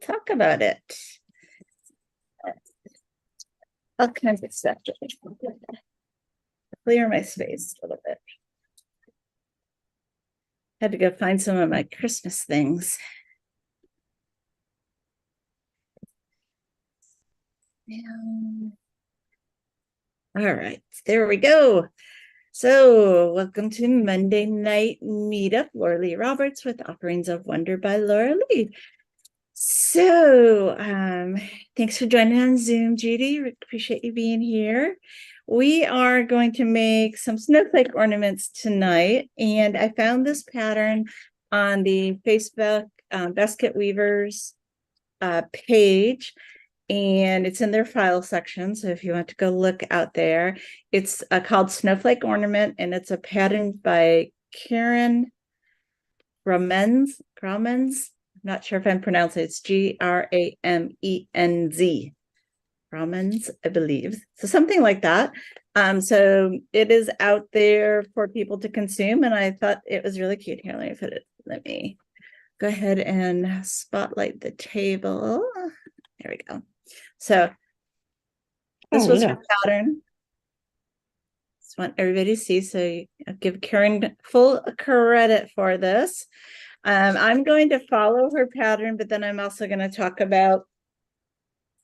talk about it. All kinds of stuff. Clear my space a little bit. Had to go find some of my Christmas things. All right, there we go. So welcome to Monday Night Meetup. Laura Lee Roberts with Offerings of Wonder by Laura Lee. So thanks for joining on Zoom, Judy. Appreciate you being here. We are going to make some snowflake ornaments tonight, and I found this pattern on the Facebook Basket Weavers page, and it's in their file section. So if you want to go look out there, it's called Snowflake Ornament, and it's a pattern by Karen Gramenz. Not sure if I'm pronouncing it. It's Gramenz. Gramenz, I believe. So something like that. So it is out there for people to consume, and I thought it was really cute. Here, let me go ahead and spotlight the table. There we go. So this was her pattern. Just want everybody to see. So I'll give Karen full credit for this. I'm going to follow her pattern, but then I'm also going to talk about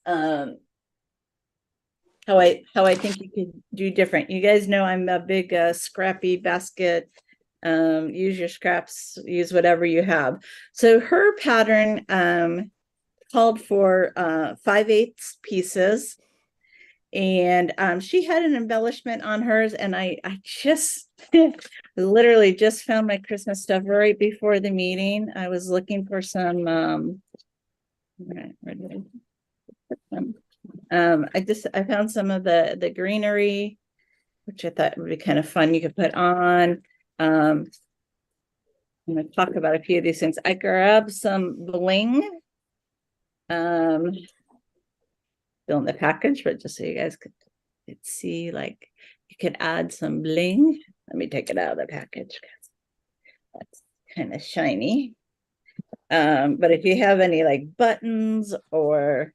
how I think you could do different. You guys know I'm a big scrappy basket. Use your scraps, use whatever you have. So her pattern called for 5/8 pieces, and she had an embellishment on hers, and I just literally just found my Christmas stuff right before the meeting. I was looking for some where did I put them? I found some of the greenery, which I thought would be kind of fun. You could put on. I'm going to talk about a few of these things. I grabbed some bling. Still in the package, but just so you guys could see, like, you could add some bling. Let me take it out of the package. That's kind of shiny. But if you have any like buttons or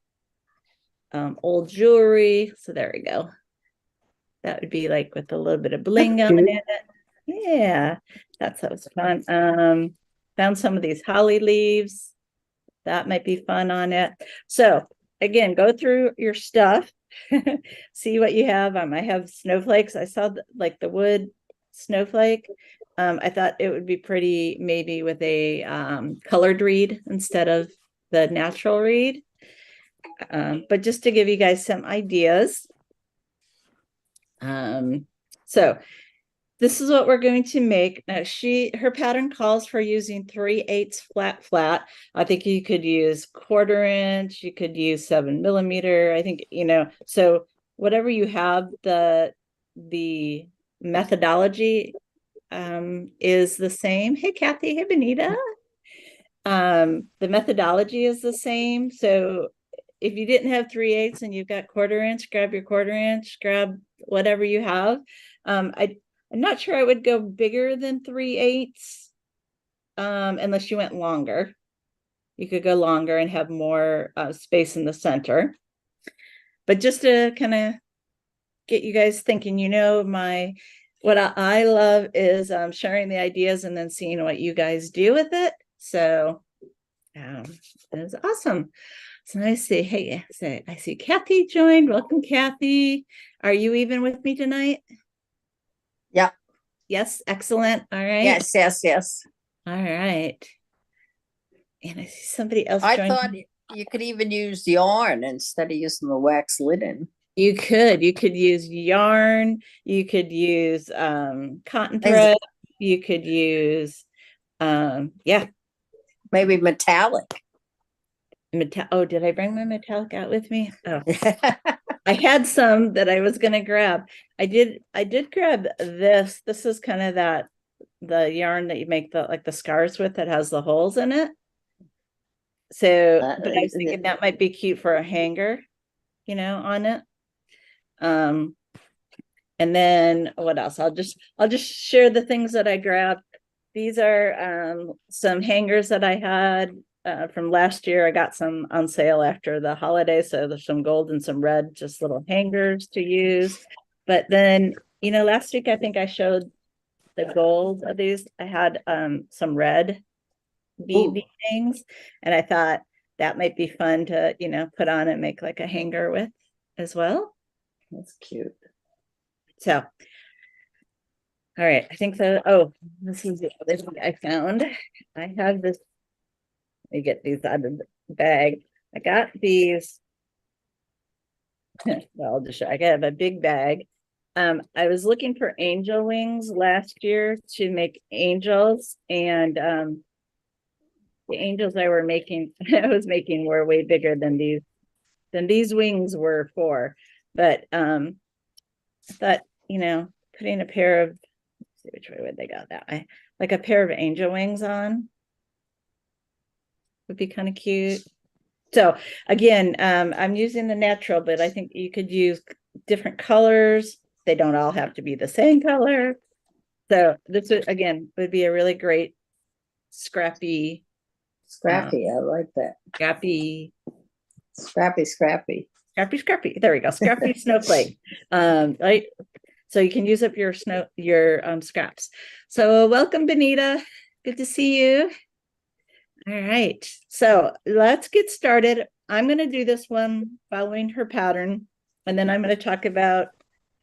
old jewelry, so there we go. That would be like with a little bit of bling on it. Yeah, that was fun. Found some of these holly leaves. That might be fun on it. So again, go through your stuff, see what you have. I have snowflakes. I saw like the wood snowflake. I thought it would be pretty maybe with a colored reed instead of the natural reed. But just to give you guys some ideas. So this is what we're going to make. Now her pattern calls for using 3/8 flat. I think you could use 1/4 inch, you could use 7mm. I think, so whatever you have, the methodology is the same. Hey, Kathy. Hey, Benita. The methodology is the same. So if you didn't have 3/8 and you've got 1/4 inch, grab your 1/4 inch, grab whatever you have. I'm not sure I would go bigger than 3/8 unless you went longer. You could go longer and have more space in the center. But just to kind of get you guys thinking, what I love is sharing the ideas and then seeing what you guys do with it. So that's awesome. So I see, hey, I see Kathy joined. Welcome, Kathy. Are you even with me tonight? Yeah. Yes, excellent. All right. Yes. All right. And I see somebody else joined. I thought you could even use yarn instead of using the wax linen. You could use yarn, you could use cotton thread, you could use maybe metallic. Oh, did I bring my metallic out with me? Oh. I had some that I was going to grab. I did grab this. This is kind of the yarn that you make the scarves with, that has the holes in it. So, but I was thinking that might be cute for a hanger, on it. And then what else? I'll just share the things that I grabbed. These are some hangers that I had from last year. I got some on sale after the holiday. So there's some gold and some red, just little hangers to use. But then, last week I think I showed the gold of these. I had some red bead things, and I thought that might be fun to, put on and make like a hanger with as well. That's cute. So, all right, I think so. Oh, this is the other thing I found. I have this. Let me get these out of the bag. I got these. Well, I'll just show. I have a big bag. I was looking for angel wings last year to make angels, and the angels I was making were way bigger than these wings were for. But I thought, putting a pair of, let's see which way would they go that way, like a pair of angel wings on would be kind of cute. So again, I'm using the natural, but I think you could use different colors. They don't all have to be the same color. So this would, again, would be a really great scrappy. Scrappy, I like that. Scrappy. Scrappy. There we go. Scrappy snowflake. Right. So you can use up your scraps. So welcome, Benita. Good to see you. All right, so let's get started. I'm going to do this one following her pattern, and then I'm going to talk about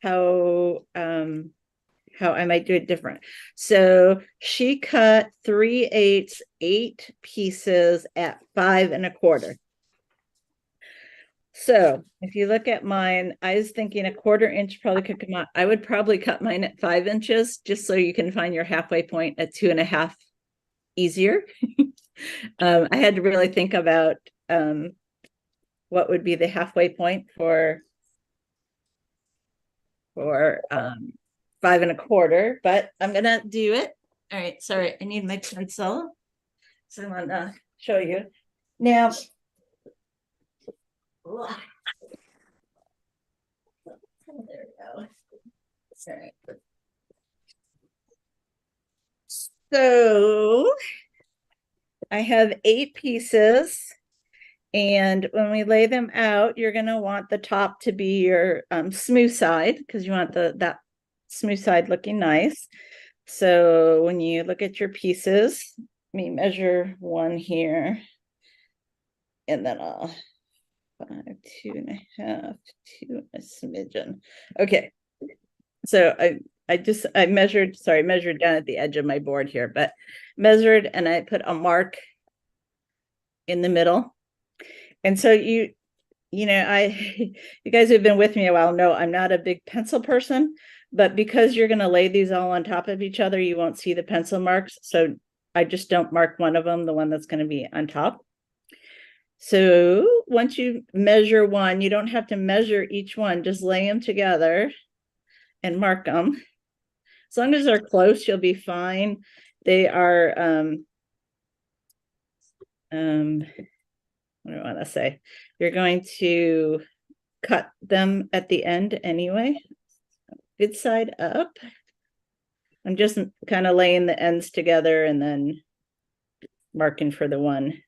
how I might do it different. So she cut 3/8, 8 pieces at 5 1/4. So if you look at mine, I was thinking 1/4 inch probably could come out. I would probably cut mine at 5 inches, just so you can find your halfway point at 2.5 easier. I had to really think about what would be the halfway point for 5 1/4, but I'm gonna do it. All right, sorry, I need my pencil, so I'm gonna show you now. There we go. All right. So I have 8 pieces, and when we lay them out, you're going to want the top to be your smooth side, because you want that smooth side looking nice. So when you look at your pieces, let me measure one here, and then I'll 5, 2.5, 2 a smidgen. Okay, so I measured down at the edge of my board here, but measured, and I put a mark in the middle. And so you guys who've been with me a while know I'm not a big pencil person, but because you're going to lay these all on top of each other, you won't see the pencil marks. So I just don't mark one of them, the one that's going to be on top. So once you measure one, you don't have to measure each one, just lay them together and mark them. As long as they're close, you'll be fine. They are, what do I want to say? You're going to cut them at the end anyway. Good side up. I'm just kind of laying the ends together and then marking for the one.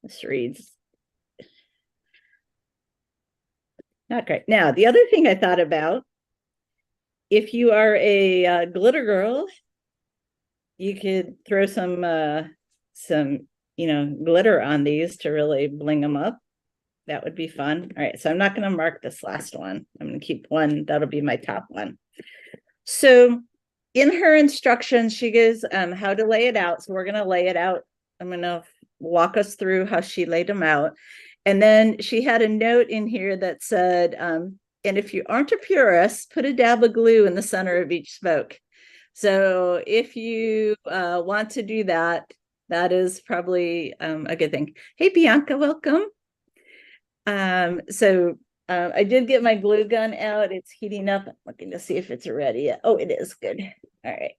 This reads not great. Now, the other thing I thought about, if you are a glitter girl, you could throw some glitter on these to really bling them up. That would be fun. All right, so I'm not going to mark this last one. I'm going to keep one. That'll be my top one. So in her instructions, she gives how to lay it out. So we're going to lay it out. I'm going to walk us through how she laid them out. And then she had a note in here that said, and if you aren't a purist, put a dab of glue in the center of each spoke. So if you want to do that, that is probably a good thing. Hey, Bianca, welcome. So I did get my glue gun out. It's heating up. I'm looking to see if it's ready yet. Oh, it is. Good. All right.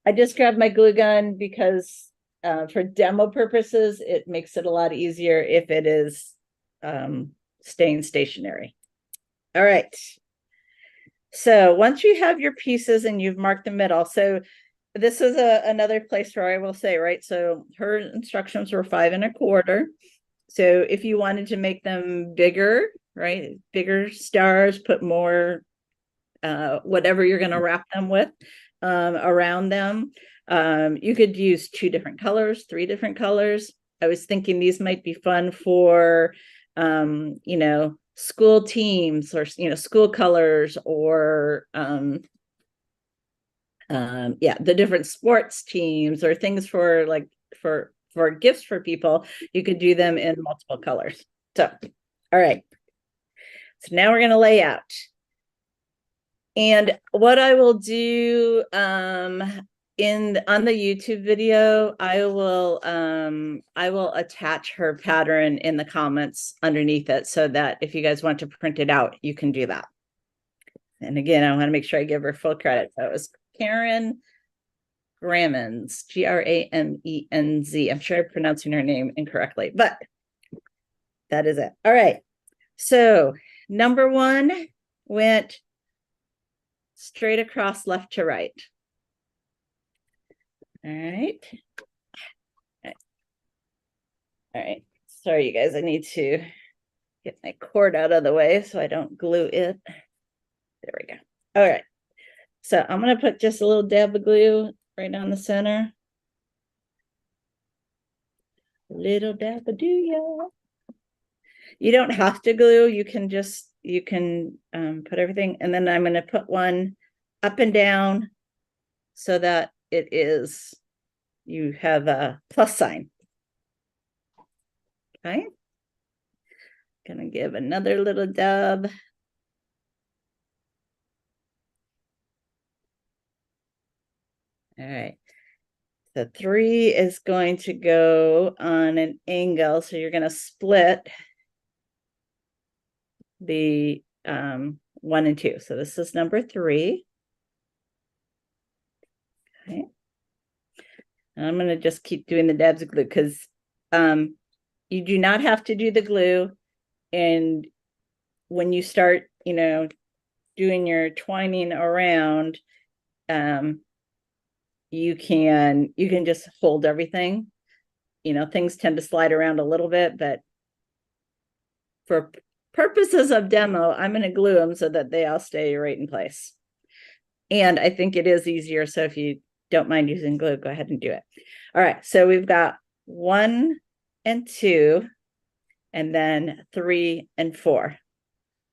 I just grabbed my glue gun because for demo purposes, it makes it a lot easier if it is staying stationary. All right. So once you have your pieces and you've marked the middle, so this is another place where I will say, right? So her instructions were 5 1/4. So if you wanted to make them bigger, right? Bigger stars, put more whatever you're going to wrap them with around them. You could use 2 different colors, 3 different colors. I was thinking these might be fun for, you know, school teams or, you know, school colors or, yeah, the different sports teams or things for like for gifts for people. You could do them in multiple colors. So, all right. So now we're going to lay out. And what I will do in on the YouTube video, I will attach her pattern in the comments underneath it so that if you guys want to print it out, you can do that. And again, I want to make sure I give her full credit. So it was Karen Gramenz, Gramenz. I'm sure I'm pronouncing her name incorrectly, but that is it. All right. So number 1 went straight across left to right. All right. All right. Sorry, you guys. I need to get my cord out of the way so I don't glue it. There we go. All right. So I'm going to put just a little dab of glue right down the center. Little dab of do you don't have to glue. You can just, put everything. And then I'm going to put one up and down so that it is, you have a plus sign. Okay. Gonna give another little dab. All right. The 3 is going to go on an angle. So you're going to split the 1 and 2. So this is number 3. Okay. And I'm going to just keep doing the dabs of glue because you do not have to do the glue. And when you start, you know, doing your twining around, you can just hold everything. You know, things tend to slide around a little bit, but for purposes of demo, I'm going to glue them so that they all stay right in place. And I think it is easier. So if you don't mind using glue, go ahead and do it. All right. So we've got 1 and 2, and then 3 and 4.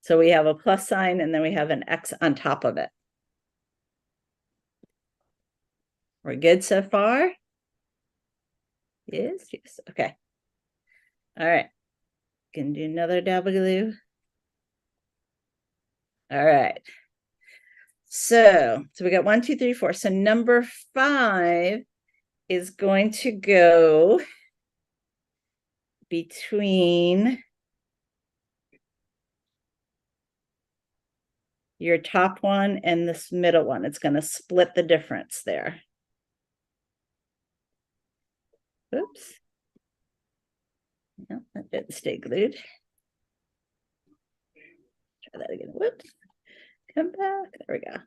So we have a plus sign and then we have an X on top of it. We're good so far? Yes, yes. Okay. All right. Can do another dab of glue. All right. So we got 1, 2, 3, 4. So number 5 is going to go between your top one and this middle one. It's going to split the difference there. Oops. No, that didn't stay glued. Try that again. Whoops. Come back. There we go.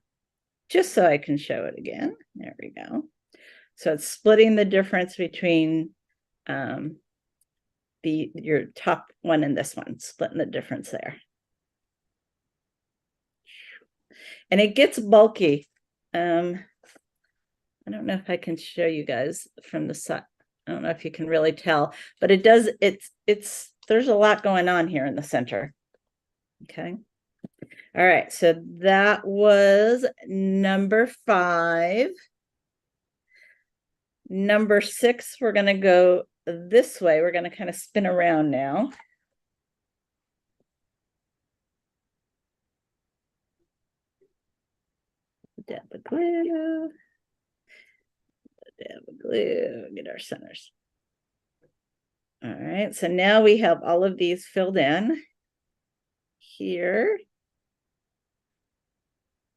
Just so I can show it again. There we go. So it's splitting the difference between your top one and this one, splitting the difference there. And it gets bulky. I don't know if I can show you guys from the side. I don't know if you can really tell, but it does, there's a lot going on here in the center. Okay. All right. So that was number 5. Number 6, we're going to go this way. We're going to kind of spin around now. Dab of glue. Dab of glue. Get our centers. All right. So now we have all of these filled in here.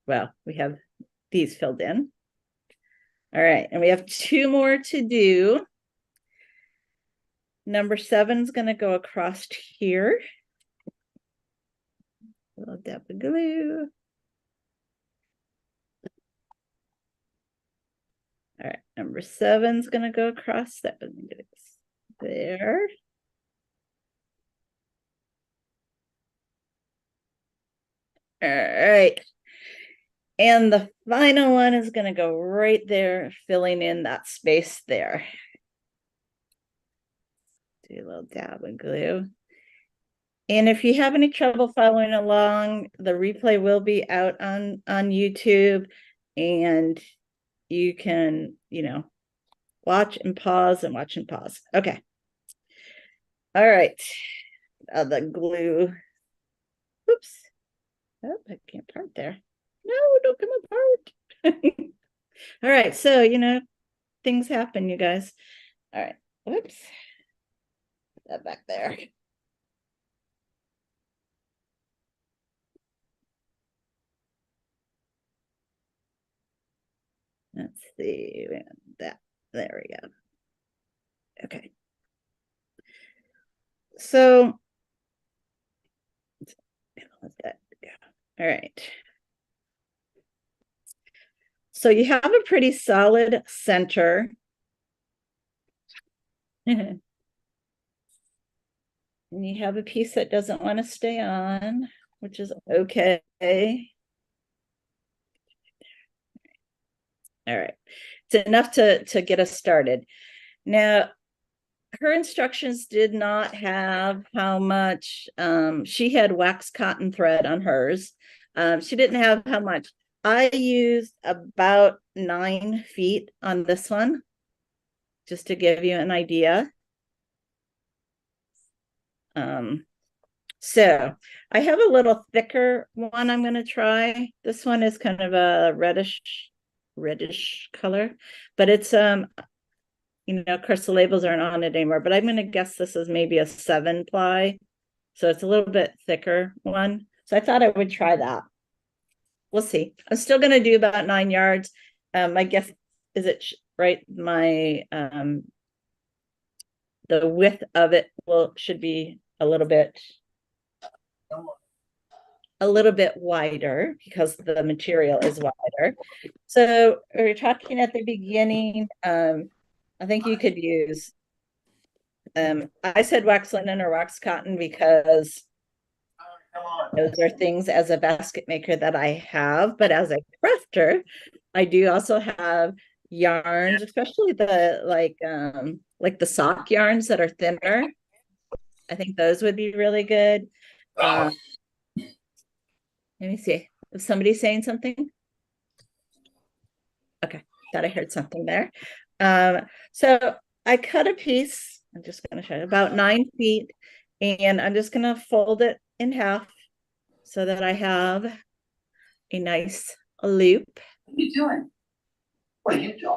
Well, we have these filled in. All right. And we have 2 more to do. Number 7 is going to go across here. A little dab of glue. All right, number 7's gonna go across that. There. All right. And the final one is gonna go right there, filling in that space there. Do a little dab of glue. And if you have any trouble following along, the replay will be out on YouTube, and you can, watch and pause and watch and pause. Okay. All right. The glue. Oops. Oh, I can't part there. No, don't come apart. All right. So, things happen, you guys. All right. Whoops. Put that back there. Let's see. That. There we go. Okay. So, let that go. All right. So you have a pretty solid center. And you have a piece that doesn't want to stay on, which is okay. All right. It's enough to get us started. Now, her instructions did not have how much, she had wax cotton thread on hers. She didn't have how much. I used about 9 feet on this one, just to give you an idea. So I have a little thicker one I'm going to try. This one is kind of a reddish color, but it's, of course the labels aren't on it anymore, but I'm going to guess this is maybe a 7 ply. So it's a little bit thicker one. So I thought I would try that. We'll see. I'm still going to do about 9 yards. I guess, is it right? My, the width of it should be a little bit wider because the material is wider. So we're talking at the beginning. I think you could use, I said wax linen or wax cotton because those are things as a basket maker that I have, but as a crafter, I do also have yarns, especially the like the sock yarns that are thinner. I think those would be really good. Let me see. Is somebody saying something? Okay, thought I heard something there. So I cut a piece. I'm just going to show you about 9 feet, and I'm just going to fold it in half so that I have a nice loop. What are you doing? What are you doing?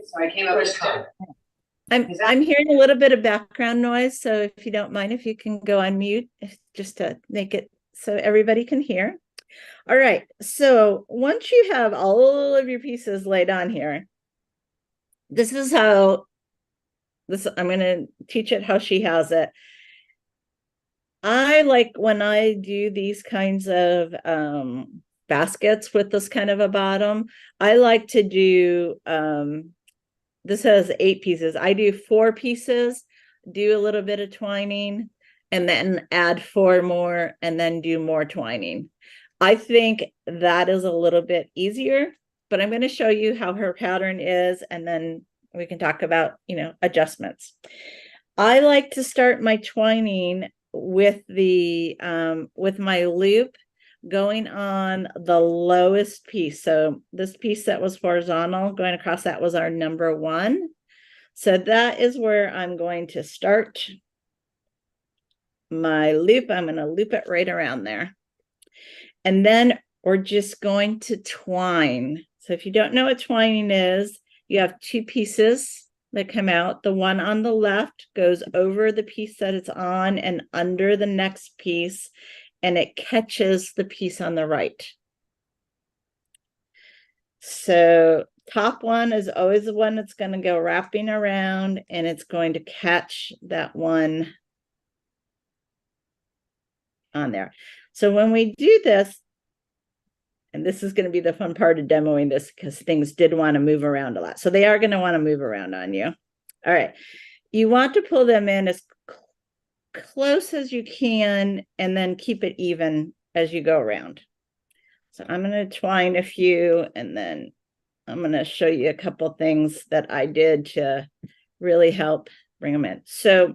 So I came up with I'm hearing a little bit of background noise, so if you don't mind, if you can go on mute, just to make it so everybody can hear. All right, so once you have all of your pieces laid on here, this is how I'm going to teach it how she has it. I like when I do these kinds of baskets with this kind of a bottom, I like to do, this has 8 pieces. I do 4 pieces, do a little bit of twining, and then add 4 more, and then do more twining. I think that is a little bit easier, but I'm going to show you how her pattern is, and then we can talk about, adjustments. I like to start my twining with the with my loop going on the lowest piece. So this piece that was horizontal going across, that was our number 1. So that is where I'm going to start my loop. I'm going to loop it right around there. And then we're just going to twine. So if you don't know what twining is, you have 2 pieces that come out. The one on the left goes over the piece that it's on and under the next piece, and it catches the piece on the right. So top one is always the one that's going to go wrapping around, and it's going to catch that one on there. So when we do this, and this is going to be the fun part of demoing this because things did want to move around a lot. So they are going to want to move around on you. All right. You want to pull them in as close as you can and then keep it even as you go around. So I'm going to twine a few and then I'm going to show you a couple things that I did to really help bring them in. So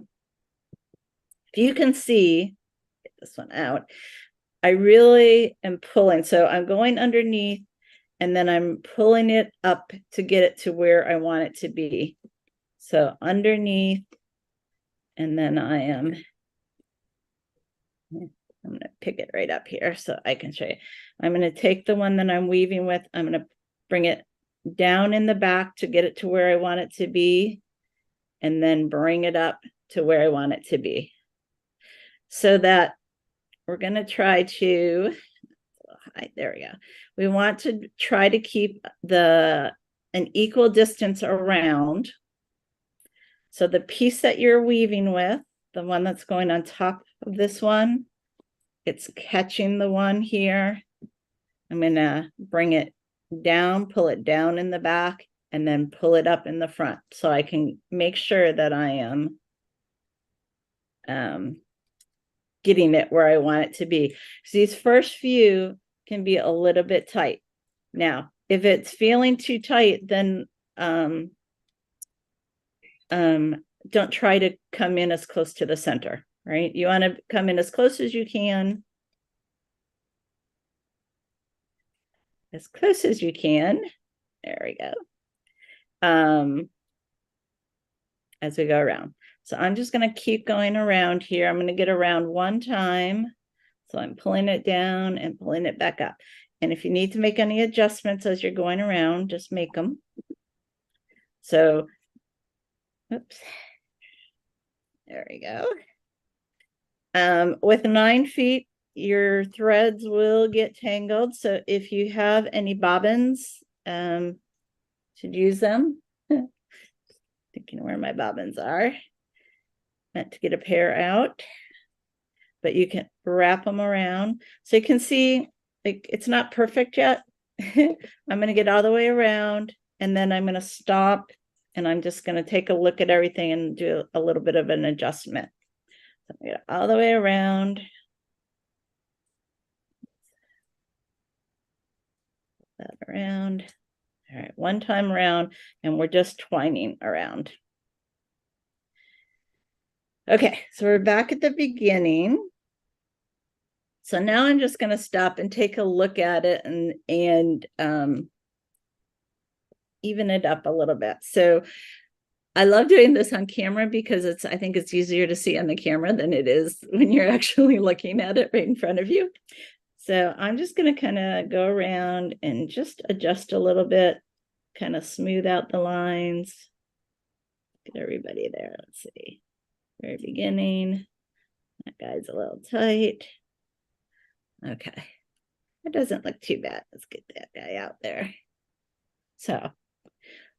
if you can see, get this one out, I really am pulling. So I'm going underneath and then I'm pulling it up to get it to where I want it to be. So underneath, and then I'm going to pick it right up here so I can show you. I'm going to take the one that I'm weaving with. I'm going to bring it down in the back to get it to where I want it to be, and then bring it up to where I want it to be. So that we're going to try to, there we go. We want to try to keep an equal distance around. So the piece that you're weaving with, the one that's going on top of this one, it's catching the one here. I'm going to bring it down, pull it down in the back, and then pull it up in the front so I can make sure that I am getting it where I want it to be. So these first few can be a little bit tight. Now, if it's feeling too tight, then don't try to come in as close to the center, right? You want to come in as close as you can. As close as you can. There we go. As we go around. So I'm just going to keep going around here. I'm going to get around one time. So I'm pulling it down and pulling it back up. And if you need to make any adjustments as you're going around, just make them. So, oops. There we go. With 9 feet, your threads will get tangled. So if you have any bobbins, should use them. Thinking where my bobbins are. Meant to get a pair out, but you can wrap them around. So you can see, like, it's not perfect yet. I'm going to get all the way around, and then I'm going to stop, and I'm just going to take a look at everything and do a little bit of an adjustment. So I'm going to get all the way around. That around. All right, one time around, and we're just twining around. Okay, so we're back at the beginning. So now I'm just going to stop and take a look at it and even it up a little bit. So I love doing this on camera because I think it's easier to see on the camera than it is when you're actually looking at it right in front of you. So I'm just going to kind of go around and just adjust a little bit, kind of smooth out the lines. Get everybody there. Let's see. Very beginning. That guy's a little tight. Okay. It doesn't look too bad. Let's get that guy out there. So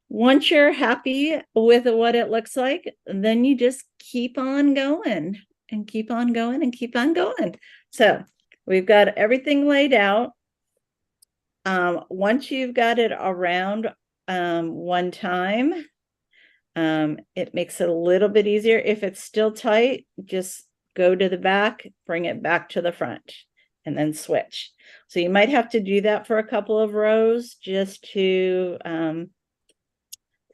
once you're happy with what it looks like, then you just keep on going and keep on going and keep on going. So we've got everything laid out. Once you've got it around one time, it makes it a little bit easier. If it's still tight, just go to the back, bring it back to the front, and then switch. So you might have to do that for a couple of rows just to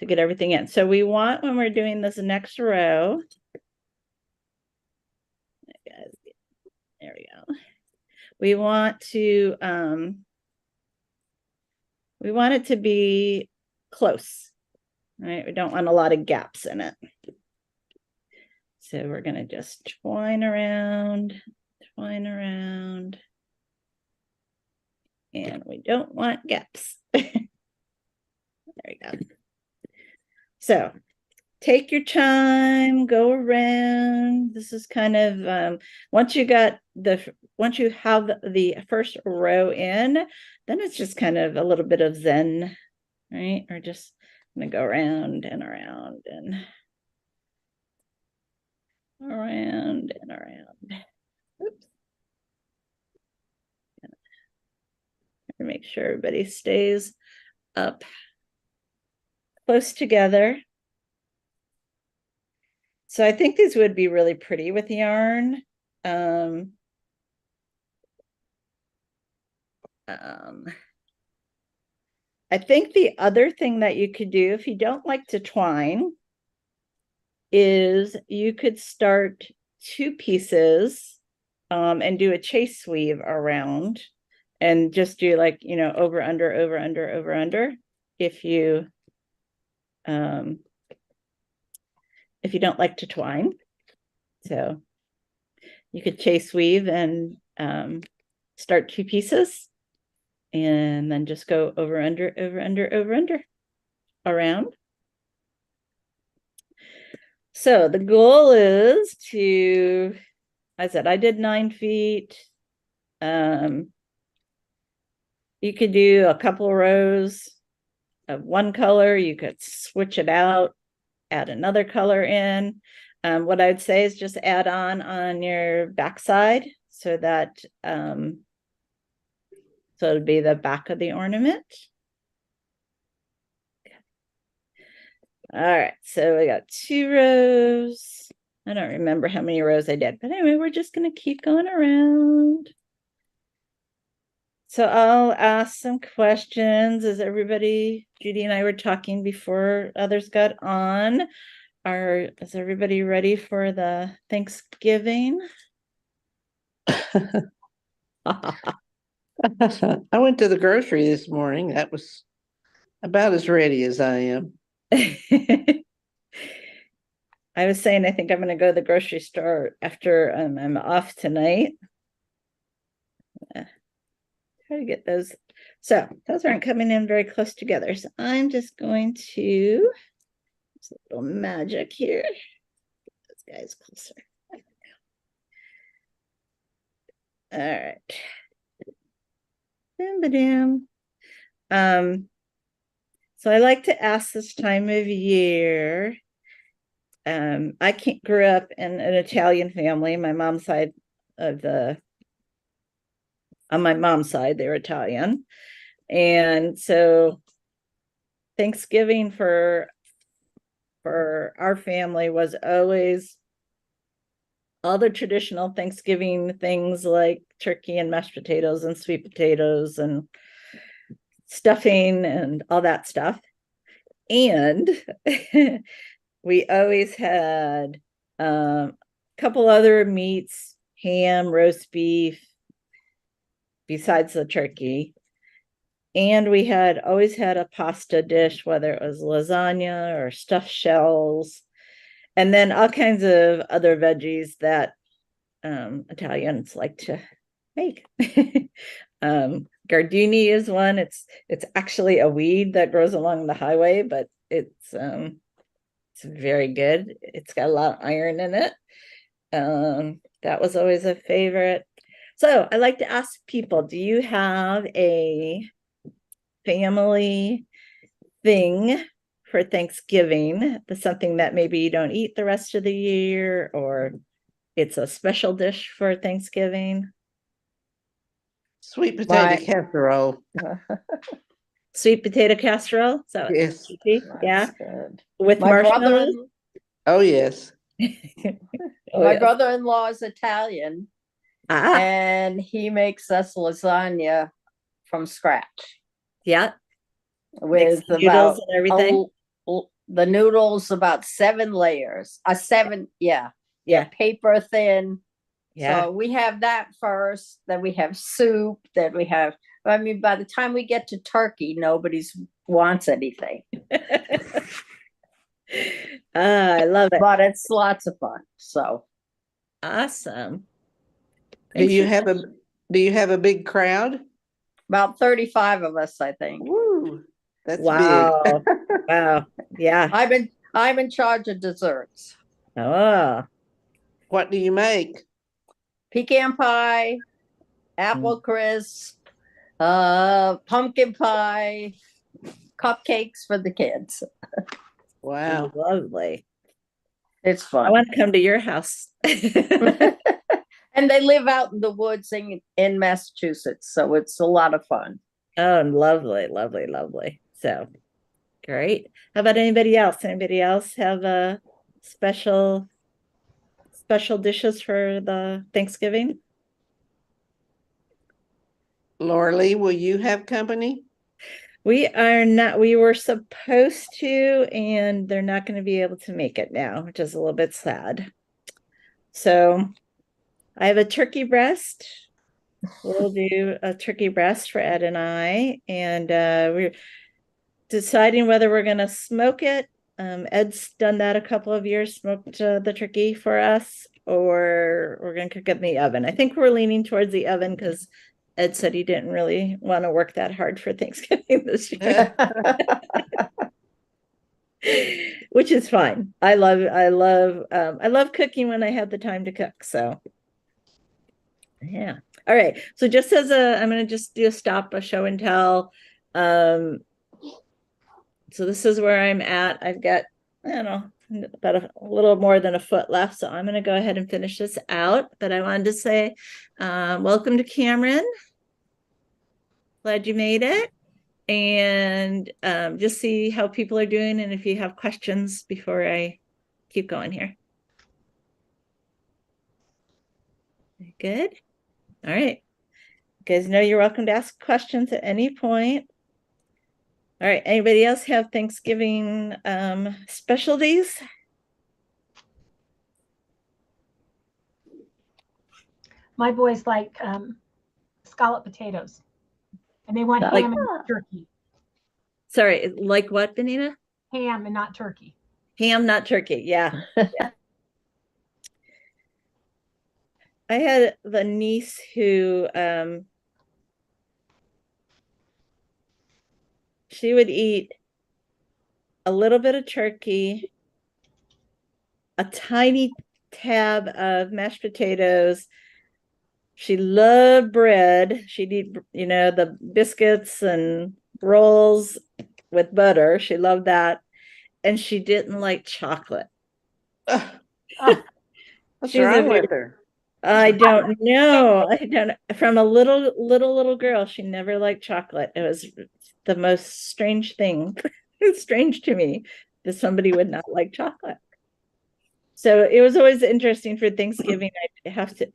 get everything in. So we want, when we're doing this next row, there we go. We want it to be close, right? We don't want a lot of gaps in it. So we're going to just twine around, and we don't want gaps. There we go. So take your time, go around. This is kind of, once you have the first row in, then it's just kind of a little bit of zen, right? Or just gonna go around and around and around and around. Oops. to make sure everybody stays up close together. So I think these would be really pretty with yarn. I think the other thing that you could do if you don't like to twine is you could start 2 pieces and do a chase weave around and just do like, you know, over, under, over, under, over, under. If you don't like to twine. So you could chase weave and start 2 pieces and then just go over, under, over, under, over, under, around. So the goal is to, I said, I did 9 feet. You could do a couple rows of one color. You could switch it out, add another color in. What I'd say is just add on your backside so that, so it'll be the back of the ornament. All right, so we got 2 rows. I don't remember how many rows I did, but anyway, we're just going to keep going around. So I'll ask some questions as everybody, Judy and I were talking before others got on. Is everybody ready for the Thanksgiving? I went to the grocery this morning. That was about as ready as I am. I was saying, I think I'm going to go to the grocery store after I'm off tonight. Try to get those. So those aren't coming in very close together. So I'm just going to, it's a little magic here. This guy's closer. All right. So I like to ask this time of year. I grew up in an Italian family. On my mom's side, they're Italian. And so Thanksgiving for our family was always all the traditional Thanksgiving things like turkey and mashed potatoes and sweet potatoes and stuffing and all that stuff. And we always had a couple other meats, ham, roast beef, besides the turkey. And we had always had a pasta dish, whether it was lasagna or stuffed shells, and then all kinds of other veggies that Italians like to make. Gardini is one. It's actually a weed that grows along the highway, but it's very good. It's got a lot of iron in it. That was always a favorite. So I like to ask people, do you have a family thing for Thanksgiving? Something that maybe you don't eat the rest of the year, or it's a special dish for Thanksgiving? Sweet potato casserole. Sweet potato casserole? So Yes. Yeah. Good. With My marshmallows? Oh, yes. My brother-in-law is Italian, Ah, and he makes us lasagna from scratch yeah. with Mixed noodles about and everything. the noodles about 7 layers. Yeah, paper thin. Yeah. So we have that first, then we have soup, then we have, I mean, by the time we get to turkey, nobody's wants anything. I love it. But it's lots of fun. So Awesome. Do you have a big crowd? about 35 of us, I think. Woo, that's Wow. big. Wow. Yeah. I'm in charge of desserts. Oh, What do you make? Pecan pie, apple crisp, pumpkin pie, cupcakes for the kids. Wow. lovely. It's I fun. want to come to your house. And they live out in the woods in Massachusetts, so it's a lot of fun. Oh, lovely, lovely, lovely. So great. How about anybody else? Anybody else have a special dishes for the Thanksgiving? Laura Lee, will you have company? We are not, we were supposed to, and they're not going to be able to make it now, which is a little bit sad. So I have a turkey breast. We'll do a turkey breast for Ed and I, and we're deciding whether we're going to smoke it. Ed's done that a couple of years, smoked the turkey for us, or we're going to cook it in the oven. I think we're leaning towards the oven because Ed said he didn't really want to work that hard for Thanksgiving this year. Which is fine. I love cooking when I have the time to cook. So yeah. All right. So just as I'm going to just do a show and tell. So this is where I'm at. I've got, I don't know, about a little more than a foot left. So I'm going to go ahead and finish this out. But I wanted to say, welcome to Cameron. Glad you made it. And just see how people are doing. And if you have questions before I keep going here. Good. All right. You guys know you're welcome to ask questions at any point. All right. Anybody else have Thanksgiving specialties? My boys like scallop potatoes, and they want Not ham like- and not turkey. Sorry, like what, Benita? Ham and not turkey. Ham, not turkey. Yeah. Yeah. I had the niece who she would eat a little bit of turkey, a tiny tab of mashed potatoes. She loved bread. She'd eat, the biscuits and rolls with butter. She loved that. And she didn't like chocolate. What's She's wrong with her? I don't know. I don't know. From a little girl, she never liked chocolate. It was the most strange thing. It's strange to me that somebody would not like chocolate. So it was always interesting for Thanksgiving. I have to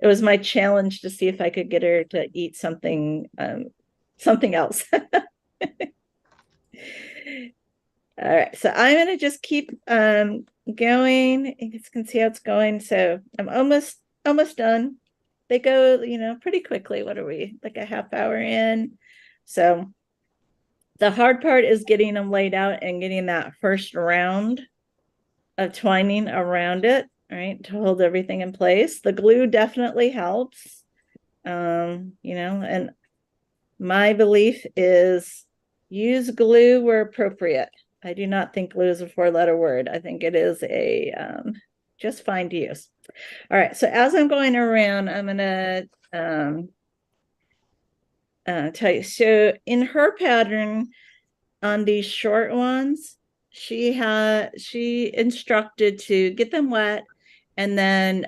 it was my challenge to see if I could get her to eat something else. All right, so I'm gonna just keep going. You guys can see how it's going. So I'm almost done. They go, pretty quickly. What are we, like a half hour in? So the hard part is getting them laid out and getting that first round of twining around it, right, to hold everything in place. The glue definitely helps. And my belief is use glue where appropriate. I do not think glue is a 4-letter word. I think it is a just fine to use. All right, so as I'm going around, I'm gonna tell you. So in her pattern, on these short ones, she instructed to get them wet and then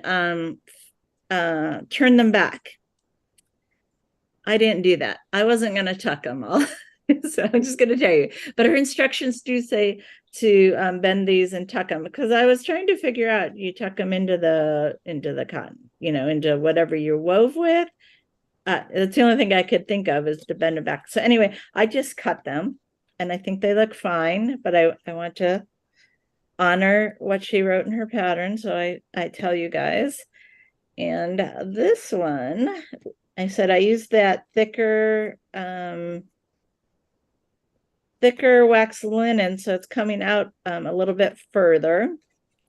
turn them back. I didn't do that. I wasn't going to tuck them all. So I'm just going to tell you, but her instructions do say to bend these and tuck them, because I was trying to figure out, you tuck them into the cotton, into whatever you're wove with. That's the only thing I could think of, is to bend them back. So anyway, I just cut them and I think they look fine, but I want to honor what she wrote in her pattern. So I tell you guys. And this one, I said I used that thicker wax linen, so it's coming out a little bit further.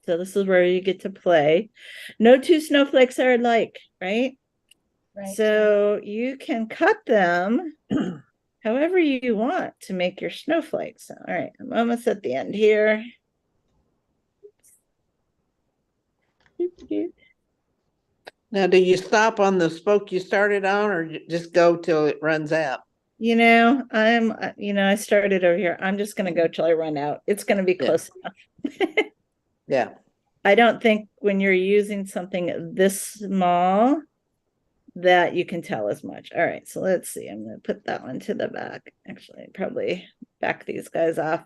So this is where you get to play. No two snowflakes are alike, right? Right. So you can cut them however you want to make your snowflakes. All right, I'm almost at the end here. Now, do you stop on the spoke you started on, or just go till it runs out? I started over here. I'm just going to go till I run out. It's going to be close enough. Yeah. I don't think when you're using something this small that you can tell as much. All right, so let's see. I'm going to put that one to the back. Actually, probably back these guys off.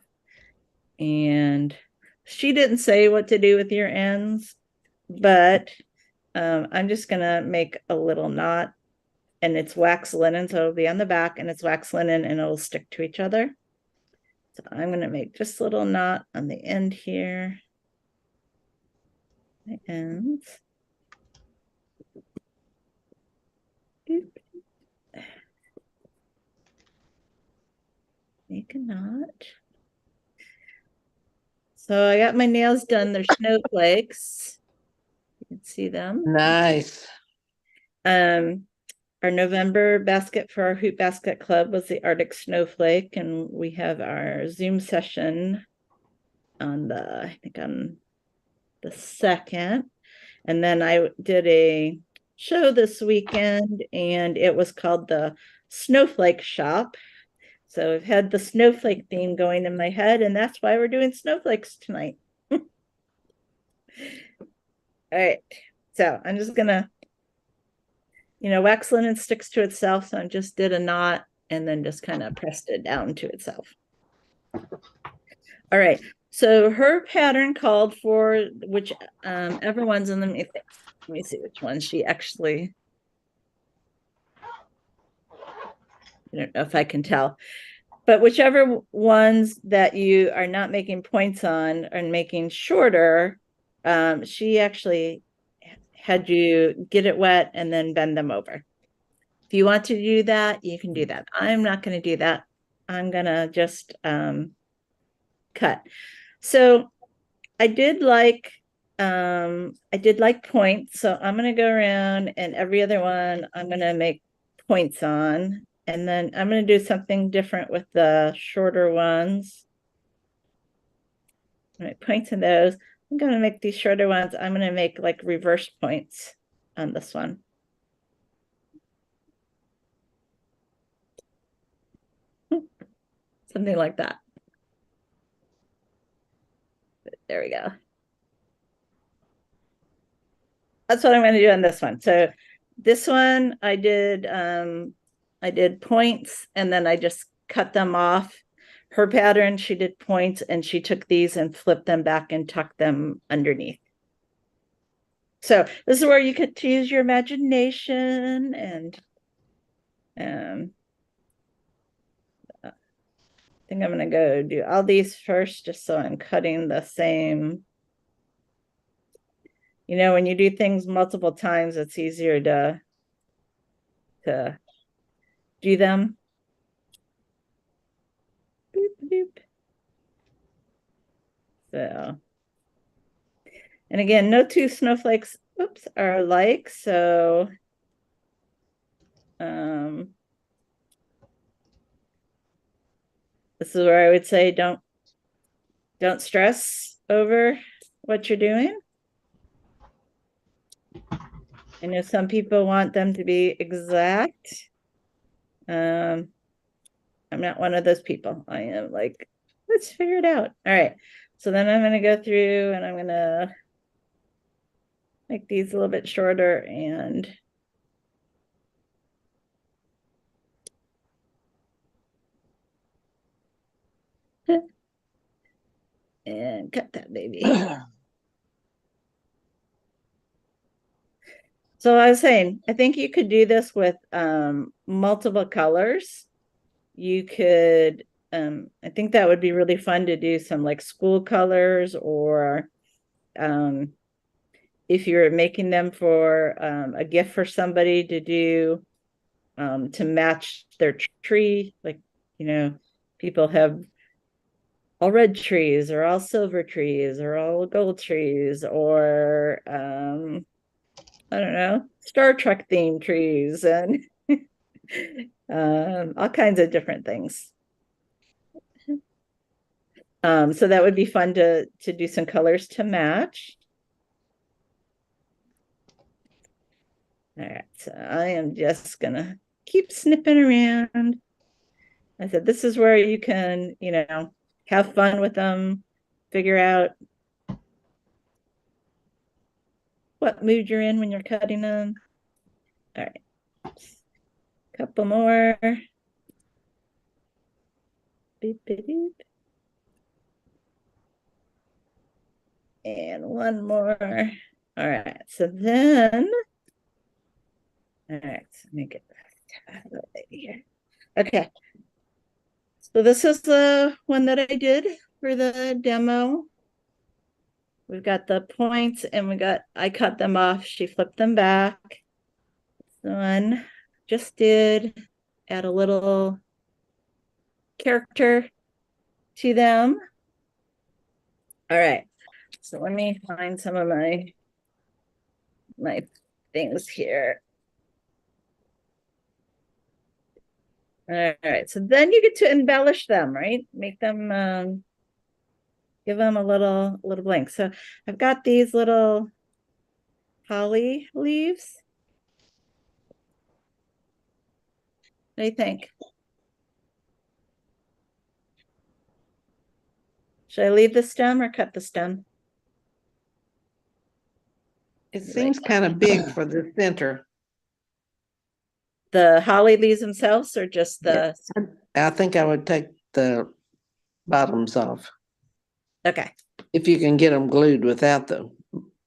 And she didn't say what to do with your ends, but I'm just going to make a little knot, and it's wax linen, so it'll be on the back, and it's wax linen, and it'll stick to each other. So I'm going to make just a little knot on the end here. The ends. Make a knot. So I got my nails done. They're snowflakes. You can see them. Nice. Our November basket for our Hoop Basket Club was the Arctic Snowflake, and we have our Zoom session on I think on the 2nd. And then I did a show this weekend, and it was called the Snowflake Shop. So I've had the snowflake theme going in my head, and that's why we're doing snowflakes tonight. All right, so I'm just gonna, wax linen sticks to itself, so I just did a knot and then just kind of pressed it down to itself. All right, so her pattern called for whichever ones in them. Let me see which one she actually, I don't know if I can tell, but whichever ones that you are not making points on and making shorter, she actually had you get it wet and then bend them over. If you want to do that, you can do that. I'm not going to do that. I'm going to just cut. So I did like points. So I'm going to go around, and every other one I'm going to make points on. And then I'm going to do something different with the shorter ones. All right, points in those. I'm going to make these shorter ones. I'm going to make like reverse points on this one. Something like that. There we go. That's what I'm going to do on this one. So this one I did points, and then I just cut them off. Her pattern, she did points, and she took these and flipped them back and tucked them underneath. So this is where you could use your imagination, and I think I'm going to go do all these first, just so I'm cutting the same. When you do things multiple times, it's easier to do them. Boop, boop. So, and again, no two snowflakes, are alike. So, this is where I would say don't stress over what you're doing. I know some people want them to be exact. I'm not one of those people. I am like, let's figure it out. All right. So then I'm going to go through, and I'm going to make these a little bit shorter and cut that baby. So I was saying, I think you could do this with multiple colors. You could, I think that would be really fun to do some like school colors, or if you're making them for a gift for somebody to do to match their tree. Like, people have all red trees, or all silver trees, or all gold trees, or I don't know, Star Trek themed trees, and all kinds of different things. So that would be fun to do some colors to match. All right, so I am just gonna keep snipping around. I said, this is where you can, have fun with them, figure out what mood you're in when you're cutting them. All right, Couple more. Beep, beep, beep. And one more. All right, so then, all right, so let me get that out of the way here. Okay, so this is the one that I did for the demo. We've got the points and I cut them off. She flipped them back. This one just did add a little character to them. All right, so let me find some of my things here. All right, so then you get to embellish them, right? Make them, give them a little blank. So I've got these little holly leaves. What do you think? Should I leave the stem or cut the stem? It seems kind of big for the center. The holly leaves themselves or just the, I think I would take the bottoms off okay. if you can get them glued without the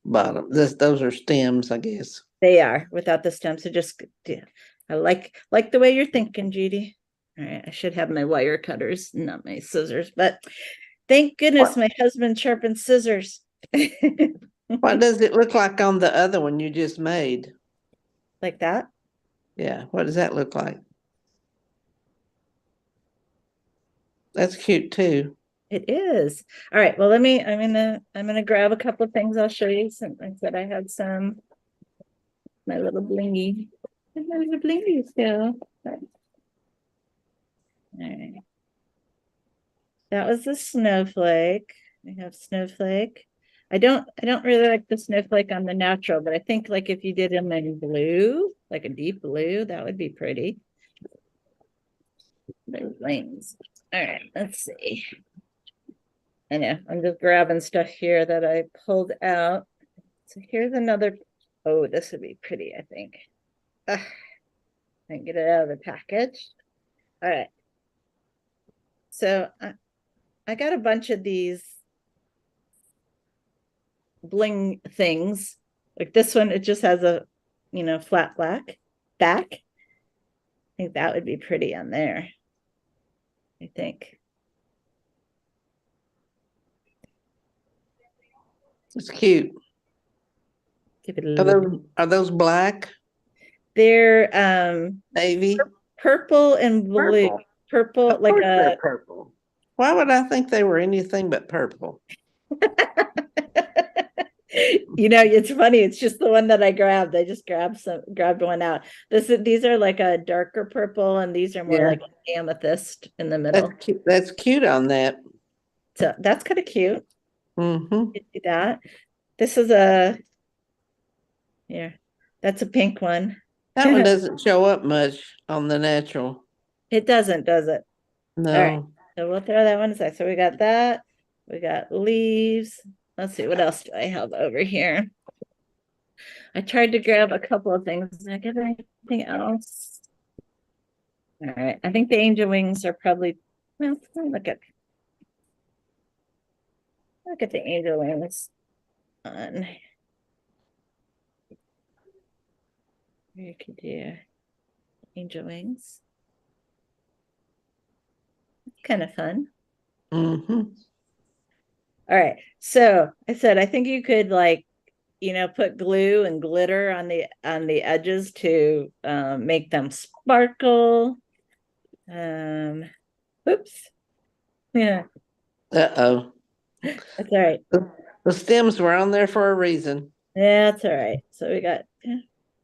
bottom. Those are stems, I guess. They are without the stem. So just, yeah. I like the way you're thinking, Judy. All right, I should have my wire cutters, not my scissors, but thank goodness my husband sharpened scissors. What does it look like on the other one you just made? Like that? Yeah, what does that look like? That's cute too. It is. All right. Well, I'm gonna grab a couple of things. I'll show you. Since I said I had my little blingy. My little blingy still. All right. That was the snowflake. I have snowflake. I don't really like the snowflake on the natural, but I think like if you did them in blue, like a deep blue, that would be pretty. There's lanes. All right, let's see. I know I'm just grabbing stuff here that I pulled out. So here's another. Oh, this would be pretty, I think. I can get it out of the package. All right. So I got a bunch of these bling things. Like this one, it just has a, flat black back. I think that would be pretty on there. I think. It's cute. Give it a little. Are those black? They're Navy? purple and blue. Purple, Of like course a they're purple. Why would I think they were anything but purple? It's funny. It's just the one that I grabbed. I just grabbed one out. These are like a darker purple, and these are more like amethyst in the middle. That's cute on that. So that's kind of cute. Mm-hmm. Do that. This is that's a pink one. That one doesn't show up much on the natural. It doesn't, does it? No. All right. So we'll throw that one aside. So we got that. We got leaves. Let's see, what else do I have over here? I tried to grab a couple of things. Did I get anything else? All right. I think the angel wings are probably, well, look at the angel wings on. You could do angel wings. It's kind of fun. Mm-hmm. All right. So I said, I think you could put glue and glitter on the edges to make them sparkle. Oops. Yeah. Uh-oh. That's all right. The stems were on there for a reason. Yeah, that's all right. So we got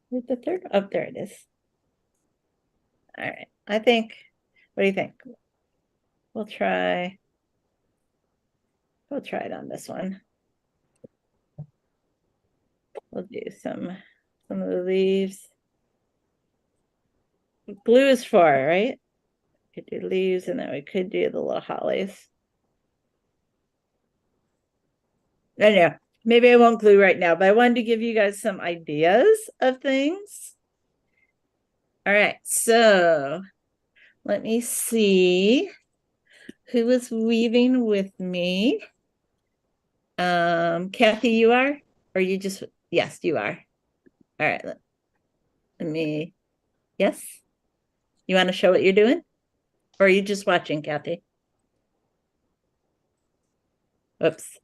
where's the third? Oh, there it is. All right. I think, what do you think? We'll try it on this one. We'll do some of the leaves. Glue is for, right? We could do leaves and then we could do the little hollies. I know. Maybe I won't glue right now, but I wanted to give you guys some ideas of things. All right, so let me see who was weaving with me. Kathy, you are? Or you just, yes, you are. All right, let me, yes? You want to show what you're doing? Or are you just watching, Kathy? Oops.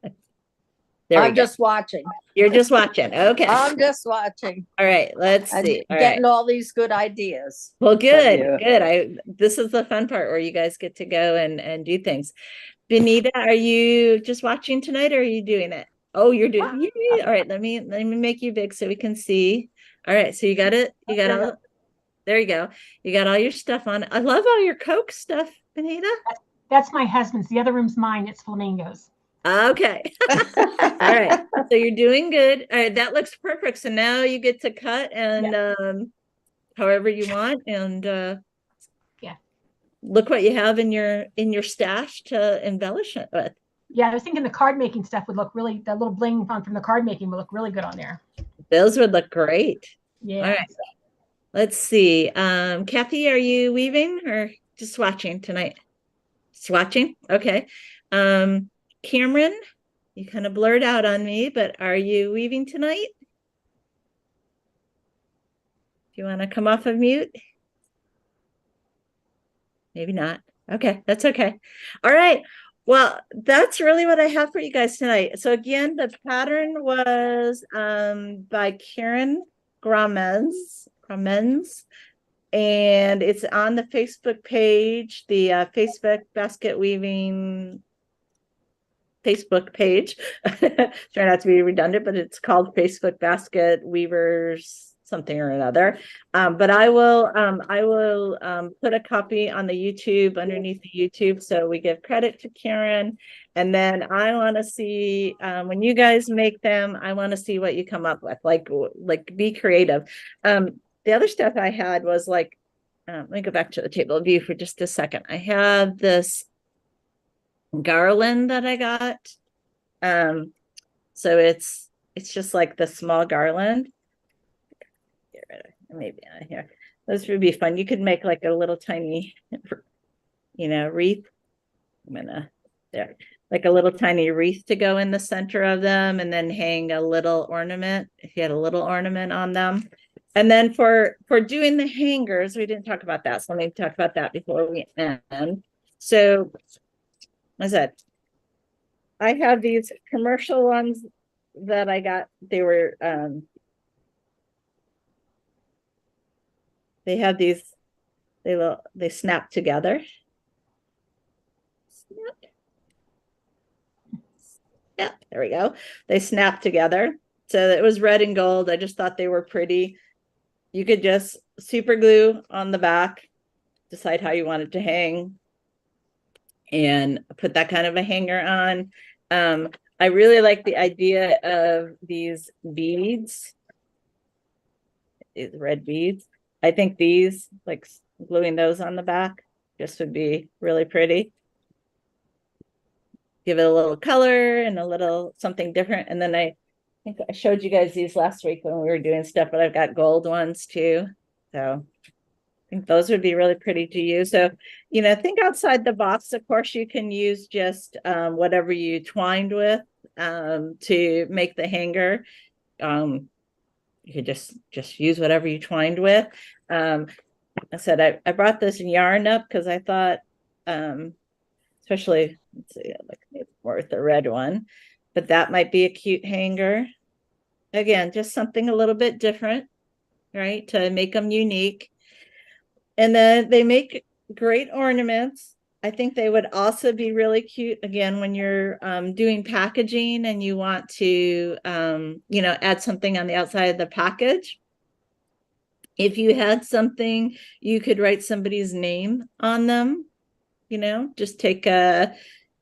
There we I'm go. just watching. You're just watching. Okay. I'm just watching. All right, let's I'm see. All right. getting all these good ideas. Well, good, you. good. This is the fun part where you guys get to go and do things. Benita, are you just watching tonight or are you doing it? Oh, you're doing it. All right, let me make you big so we can see. All right, so you got it. You got all there you go. You got all your stuff on. I love all your Coke stuff, Benita. That's my husband's. The other room's mine. It's flamingos. Okay. All right. So you're doing good. All right, that looks perfect. So now you get to cut and however you want and Yeah. look what you have in your stash to embellish it with. Yeah, I was thinking the card making stuff would look really, the little bling from the card making would look really good on there. Those would look great. Yeah. All right. Let's see. Kathy, are you weaving or just watching tonight? Just watching? Okay. Cameron, you kind of blurred out on me, but are you weaving tonight? Do you want to come off of mute? Maybe not. Okay, that's okay. All right. Well, that's really what I have for you guys tonight. So again, the pattern was by Karen Gramens, and it's on the Facebook page, the Facebook Basket Weaving Facebook page. Try not to be redundant, but it's called Facebook Basket Weavers something or another. But I will put a copy on the YouTube underneath the YouTube, so we give credit to Karen. And then I want to see when you guys make them, I want to see what you come up with. Like be creative. The other stuff I had was like, let me go back to the table of view for just a second. I have this garland that I got. So it's just like the small garland. Get rid of maybe here. Those would be fun. You could make like a little tiny, wreath. I'm gonna there, like a little tiny wreath to go in the center of them, and then hang a little ornament if you had a little ornament on them. And then for doing the hangers, we didn't talk about that, so let me talk about that before we end. So, as I said, I have these commercial ones that I got. They were they have these, they snap together. Snap. Yeah, there we go. They snap together. So it was red and gold. I just thought they were pretty. You could just super glue on the back, decide how you want it to hang, and put that kind of a hanger on. I really like the idea of these beads, these red beads. I think these, like gluing those on the back, just would be really pretty. Give it a little color and a little something different. And then I think I showed you guys these last week when we were doing stuff, but I've got gold ones too. So I think those would be really pretty to use. So, think outside the box. Of course, you can use just whatever you twined with to make the hanger. You could just use whatever you twined with. I said I brought this yarn up because I thought, especially, let's see, like worth the red one, but that might be a cute hanger. Again, just something a little bit different, right? To make them unique. And then they make great ornaments. I think they would also be really cute, again, when you're doing packaging and you want to, add something on the outside of the package. If you had something, you could write somebody's name on them, just take either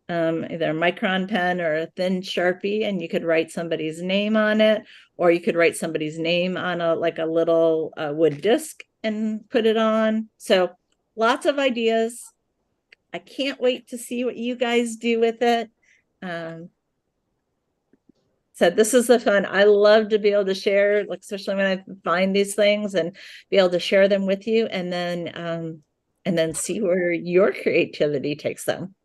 a micron pen or a thin Sharpie, and you could write somebody's name on it, or you could write somebody's name on a little wood disc and put it on. So lots of ideas. I can't wait to see what you guys do with it. So this is the fun. I love to be able to share, like especially when I find these things and be able to share them with you, and then see where your creativity takes them.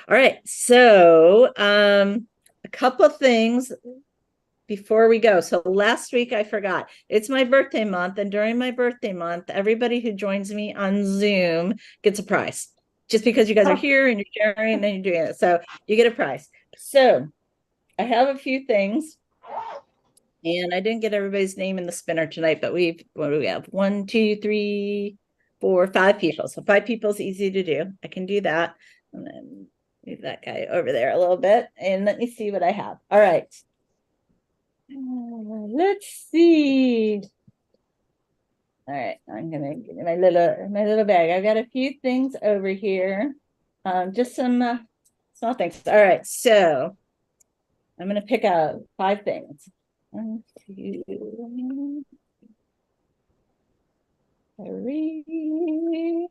All right, so a couple of things before we go. So last week I forgot, it's my birthday month, and during my birthday month, everybody who joins me on Zoom gets a prize. Just because you guys are here and you're sharing and then you're doing it, so you get a prize. So I have a few things, and I didn't get everybody's name in the spinner tonight, but what do we have? 1, 2, 3, 4, 5 people. So 5 people is easy to do. I can do that. And then move that guy over there a little bit, and let me see what I have. All right. Let's see. All right, I'm gonna get my little bag. I've got a few things over here. Just some small things. All right, so I'm gonna pick out 5 things. 1, 2, 3.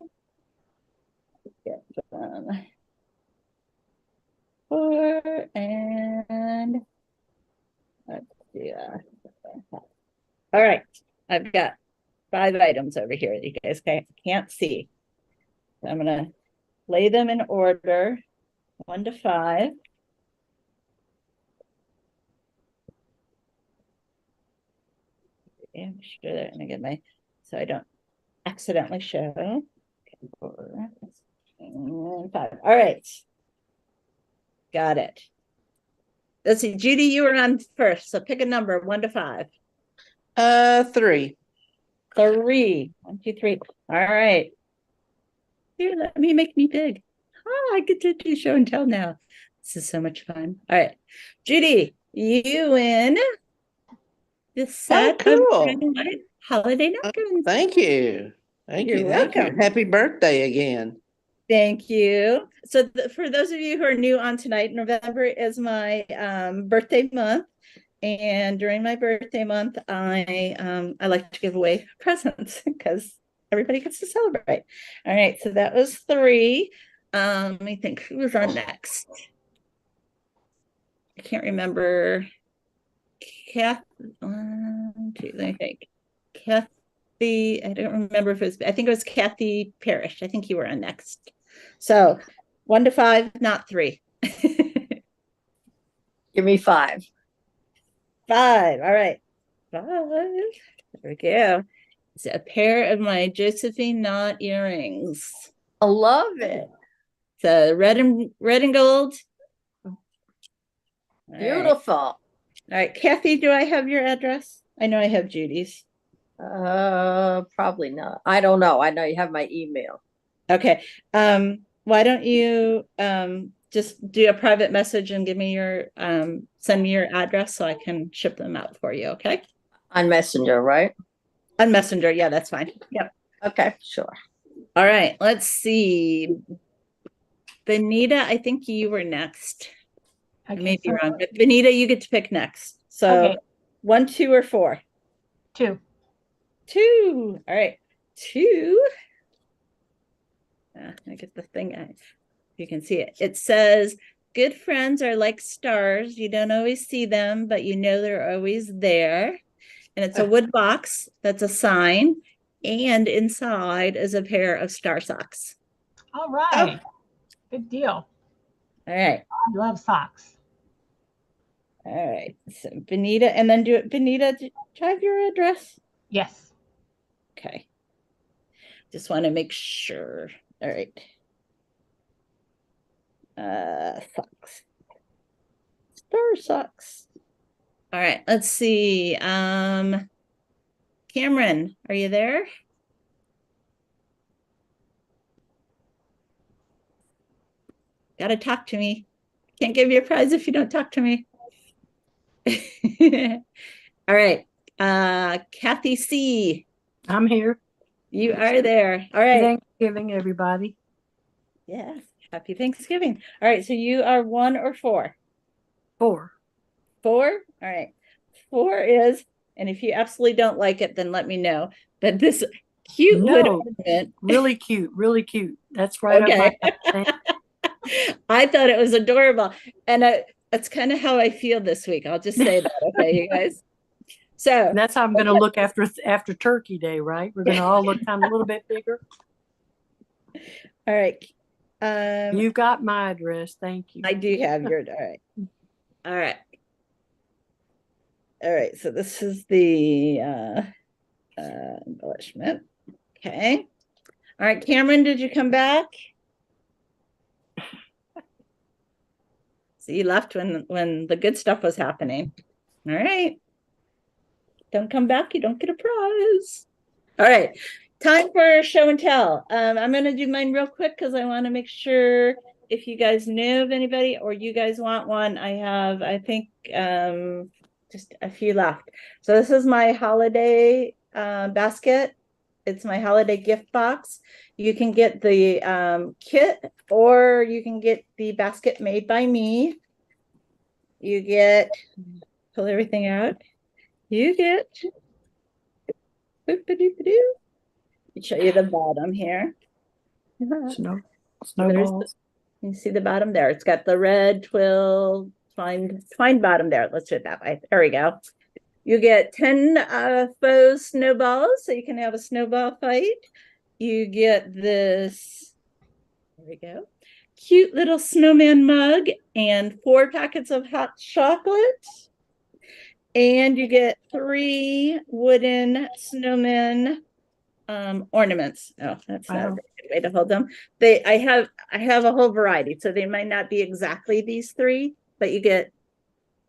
Get some 4, and let's see. All right, I've got 5 items over here that you guys can't see. So I'm gonna lay them in order, 1 to 5. I'm sure that I'm gonna get so I don't accidentally show. Okay, 4 and 5. All right, got it. Let's see, Judy, you were on first, so pick a number, 1 to 5. 3. 3. 1, 2, 3. All right. Here, let me make me big. Oh, I get to do show and tell now. This is so much fun. All right, Judy, you win this set of cool. red and white holiday napkins. Thank you. Thank You're you. Thank you. welcome. Happy birthday again. Thank you. So for those of you who are new on tonight, November is my birthday month. And during my birthday month, I like to give away presents because everybody gets to celebrate. All right, so that was 3. Let me think, who was on next? I can't remember. Kath, 1, 2, let me think. Kathy, I don't remember if it was, I think it was Kathy Parrish. I think you were on next. So 1 to 5, not 3. Give me 5. 5. All right. 5. There we go. It's a pair of my Josephine knot earrings. I love it. So red and gold. All Beautiful. All right, Kathy, do I have your address? I know I have Judy's. Probably not. I don't know. I know you have my email. Okay. Why don't you just do a private message and give me your send me your address so I can ship them out for you, okay? On Messenger, right? On Messenger, yeah, that's fine. Yep. Okay, sure. All right, let's see. Benita, I think you were next. I may be wrong, but Benita, you get to pick next. So Okay. 1, 2, or 4? 2. 2. All right, 2. I get the thing. You can see it. It says, good friends are like stars. You don't always see them, but you know they're always there. And it's a wood box that's a sign. And inside is a pair of star socks. All right. Good deal. All right. I love socks. All right. So Benita, and then Benita, do you have your address? Yes. Okay. Just want to make sure. All right. Socks. Star socks. All right, let's see. Cameron, are you there? Gotta talk to me. Can't give you a prize if you don't talk to me. All right. Kathy C. I'm here. You are there. All right. Thanksgiving, everybody. Yes. Happy Thanksgiving. All right. So you are 1 or 4? 4. 4? All right. 4 is, and if you absolutely don't like it, then let me know. But this cute wood ornament. Really cute. Really cute. That's right. Okay. I thought it was adorable. And That's kind of how I feel this week. I'll just say that, okay, you guys. So And that's how I'm going to look after Turkey Day, right? We're going to all look kind of a little bit bigger. all right. You got my address. Thank you. I do have your, all right. All right. All right, so this is the embellishment. Okay. All right, Cameron, did you come back? So you left when the good stuff was happening. All right. Don't come back, you don't get a prize. All right. Time for show and tell. I'm going to do mine real quick because I want to make sure if you guys know of anybody or you guys want one. I have, I think, just a few left. So this is my holiday basket. It's my holiday gift box. You can get the kit or you can get the basket made by me. You get, pull everything out. You get, I'll show you the bottom here. Snowballs. You see the bottom there. It's got the red twill twined bottom there. Let's do it that way. There we go. You get 10 faux snowballs, so you can have a snowball fight. You get this, there we go, cute little snowman mug and 4 packets of hot chocolate. And you get 3 wooden snowman ornaments. Oh, that's not a Wow. good way to hold them. I have a whole variety, so they might not be exactly these 3, but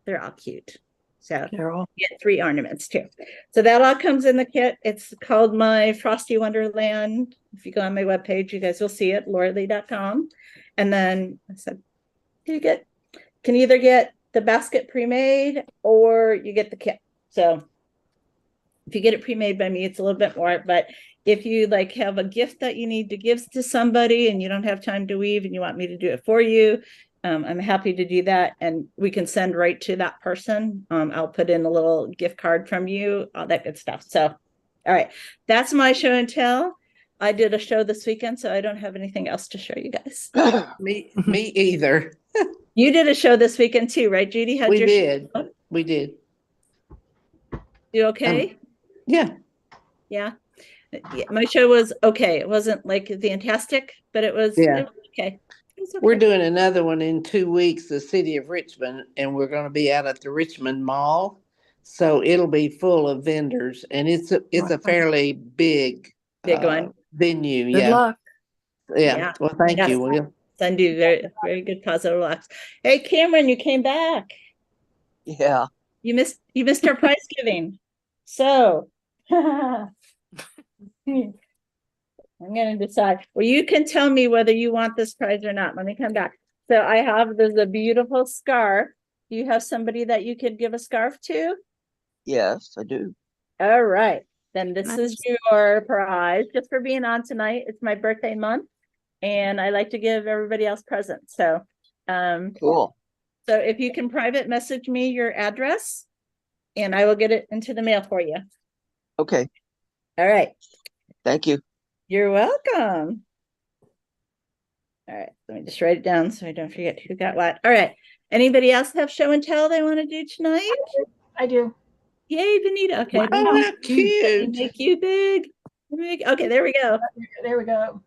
they're all cute. So Carol. you get 3 ornaments too. So that all comes in the kit. It's called my Frosty Wonderland. If you go on my webpage, you guys will see it, lauralee.com. And then I said, can either get the basket pre-made or you get the kit. So if you get it pre-made by me, it's a little bit more, but if you like have a gift that you need to give to somebody and you don't have time to weave and you want me to do it for you, I'm happy to do that. And we can send right to that person. I'll put in a little gift card from you, all that good stuff. So, all right, that's my show and tell. I did a show this weekend, so I don't have anything else to show you guys. Me either. You did a show this weekend too, right, Judy? We did. We did. You okay? Yeah. Yeah. My show was okay. It wasn't like fantastic, but it was, Yeah. it was okay. It was okay. We're doing another one in 2 weeks, the city of Richmond, and we're going to be out at the Richmond Mall. So it'll be full of vendors, and it's a fairly big one. venue. Good Yeah. luck. Yeah. Well, thank Yes. you, Will. Send you very good positive relax. Hey, Cameron, you came back. Yeah. You missed our prize giving. So I'm going to decide. Well, you can tell me whether you want this prize or not. Let me come back. So there's a beautiful scarf. Do you have somebody that you could give a scarf to? Yes, I do. All right. Then this Nice. is your prize just for being on tonight. It's my birthday month and I like to give everybody else presents. So, Cool. so if you can private message me your address and I will get it into the mail for you. Okay. All right. Thank you. You're welcome. All right. Let me just write it down so I don't forget who got what. All right. Anybody else have show and tell they want to do tonight? I do. Yay, Benita. Okay. Wow. Oh, how Let me cute. make you big. Okay, there we go. There we go.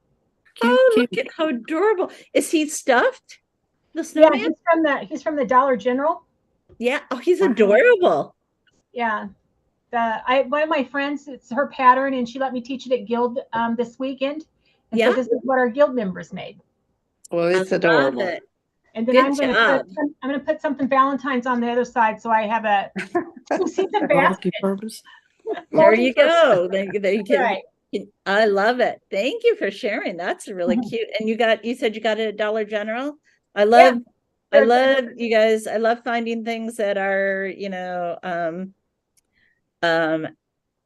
Cute, Oh, cute. look at how adorable. Is he stuffed? The Yeah, snowman? he's from the Dollar General. Yeah. Oh, he's adorable. Yeah. One of my friends, it's her pattern, and she let me teach it at Guild this weekend. And Yeah. so this is what our Guild members made. Well, it's I love adorable. it. And then Good I'm job. going to put something Valentine's on the other side, so I have a two-season basket. Multi-purpose. There you go. They can, Right. I love it. Thank you for sharing. That's really cute. And you said you got it at Dollar General. I love you guys. I love finding things that are,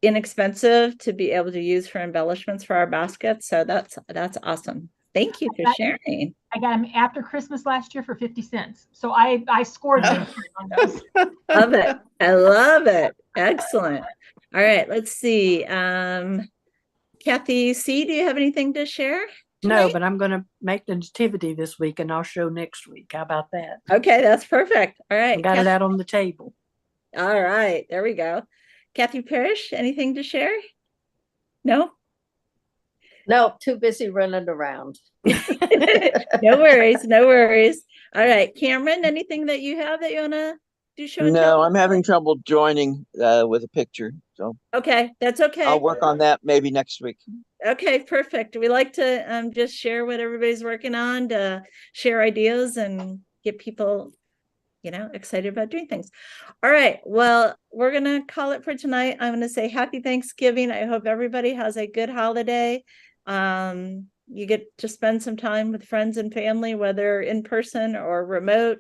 inexpensive to be able to use for embellishments for our baskets. So that's awesome. Thank you for sharing. I got them after Christmas last year for 50 cents. So I scored them on those. Love it. I love it. Excellent. All right, let's see. Kathy C, do you have anything to share? tonight? No, but I'm gonna make the nativity this week and I'll show next week. How about that? Okay, that's perfect. All I right. got it Kath- out on the table. All right, there we go. Kathy Parrish, anything to share? No? No, too busy running around. No worries, no worries. All right, Cameron, anything that you have that you wanna do show and No, tell? I'm having trouble joining with a picture, so Okay, that's okay. I'll work on that maybe next week. Okay, perfect. We like to just share what everybody's working on, to share ideas and get people, excited about doing things. All right, well, we're gonna call it for tonight. I'm gonna say happy Thanksgiving. I hope everybody has a good holiday. You get to spend some time with friends and family, whether in person or remote.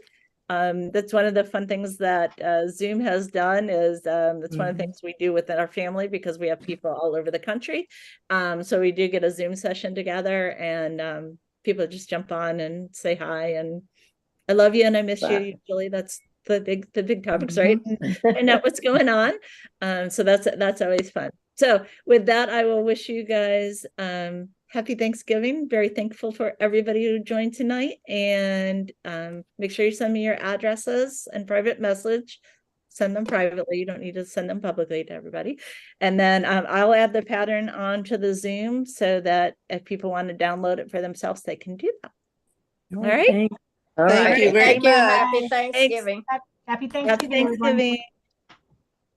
That's one of the fun things that Zoom has done is that's one of the things we do within our family because we have people all over the country. So we do get a Zoom session together and people just jump on and say hi and I love you and I miss you. Right. Usually that's the big topics, right? And know what's going on. So that's always fun. So with that, I will wish you guys happy Thanksgiving. Very thankful for everybody who joined tonight. And make sure you send me your addresses and private message. Send them privately. You don't need to send them publicly to everybody. And then I'll add the pattern onto the Zoom so that if people want to download it for themselves, they can do that. All right. Thank All Thank right. you very Thank you. much. Happy Thanksgiving. Happy Happy Thanksgiving, everyone. Thanksgiving.